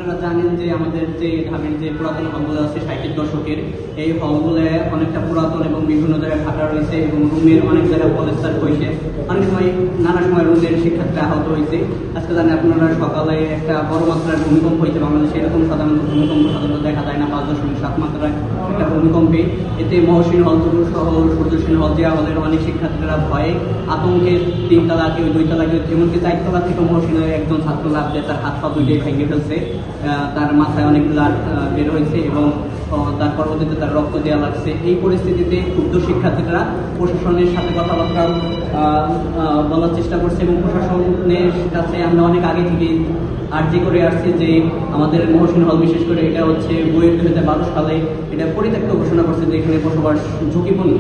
আপনারা জানেন যে আমাদের যে ঢাবির যে পুরাতন হলগুলো আছে 60-এর দশকের, এই হলগুলো অনেকটা পুরাতন এবং বিভিন্ন জায়গায় ফাটা রয়েছে এবং রুমের অনেক জায়গায় পলেস্টার হয়েছে, অনেক সময় নানা সময় রুমের শিক্ষার্থীরা আহত হয়েছে। আজকে জানেন আপনারা সকালে একটা বড় মাত্রার ভূমিকম্প হয়েছে বাংলাদেশে, এরকম সাধারণত ভূমিকম্প সাধারণত দেখা যায় না 5.7 মাত্রায় একটা ভূমিকম্পে। এতে মহসিন হল সহ সূর্যসেন হল, জিয়া হলের অনেক শিক্ষার্থীরা ভয়ে আতঙ্কে 3 তলা কেউ 2 তলা কেউ এমনকি 4 তলা থেকে মহসিনের একজন ছাত্র লাভ দিয়ে তার হাত পা দুইটাই ভেঙে ফেলছে, তার মাথায় অনেক ব্লাড বের হয়েছে এবং তার পরবর্তীতে তার রক্ত দেওয়া লাগছে। এই পরিস্থিতিতে ক্ষুব্ধ শিক্ষার্থীরা প্রশাসনের সাথে কথাবার্তা বলার চেষ্টা করছে এবং প্রশাসনের কাছে আমরা অনেক আগে থেকে আর্জি করে আসছি যে আমাদের মহসিন হল বিশেষ করে এটা হচ্ছে বইয়ের 2012 সালে এটা পরিত্যক্ত ঘোষণা করছে যে এখানে বসবাস ঝুঁকিপূর্ণ।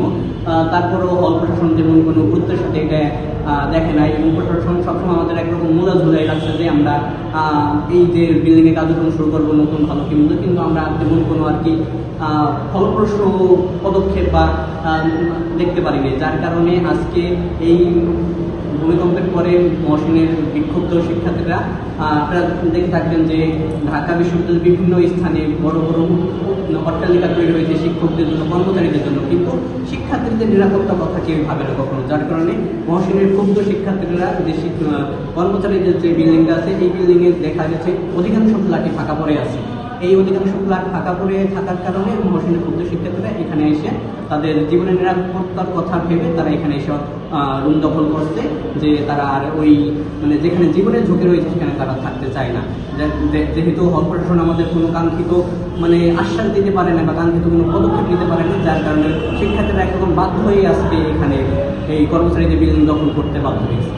তারপরও হল প্রশাসন যেমন কোনো গুরুত্বের সাথে এটা দেখে নাই এবং প্রশাসন সবসময় আমাদের একরকম মূলা ঝুলাই রাখছে যে আমরা এই যে বিল্ডিংয়ে কার্যক্রম শুরু করবো নতুন ভালো কি মন্দ, কিন্তু আমরা তেমন কোনো আর কি ফলপ্রসূ পদক্ষেপ বা দেখতে পারিনি, যার কারণে আজকে এই ভূমিকম্পের পরে মহসিনের বিক্ষুব্ধ শিক্ষার্থীরা আপনারা দেখে থাকবেন যে ঢাকা বিশ্ববিদ্যালয়ের বিভিন্ন স্থানে বড় বড় অট্টালিকা তৈরি হয়েছে শিক্ষকদের জন্য, কর্মচারীদের জন্য, কিন্তু শিক্ষার্থীদের নিরাপত্তার কথা কেউ ভাবে না কখনো, যার কারণে মহসিনের ক্ষুব্ধ শিক্ষার্থীরা যে কর্মচারীদের যে বিল্ডিংটা আছে এই বিল্ডিংয়ে দেখা গেছে অধিকাংশ ফ্ল্যাটই ফাঁকা পড়ে আছে। এই অধিকাংশ ফ্ল্যাট ফাঁকা পড়ে থাকার কারণে মহসিনের ক্ষুব্ধ শিক্ষার্থীরা এখানে এসে তাদের জীবনের নিরাপত্তার কথা ভেবে তারা এখানে এসে রুম দখল করছে, যে তারা আর ওই মানে যেখানে জীবনের ঝুঁকি রয়েছে সেখানে তারা থাকতে চায় না। যেহেতু হল প্রশাসন আমাদের কোনো কাঙ্ক্ষিত মানে আশ্বাস দিতে পারে না বা কাঙ্ক্ষিত কোনো পদক্ষেপ নিতে পারে না, যার কারণে শিক্ষার্থীরা একরকম বাধ্য হয়ে আজকে এখানে এই কর্মচারীদের বিল্ডিং দখল করতে বাধ্য হয়েছে।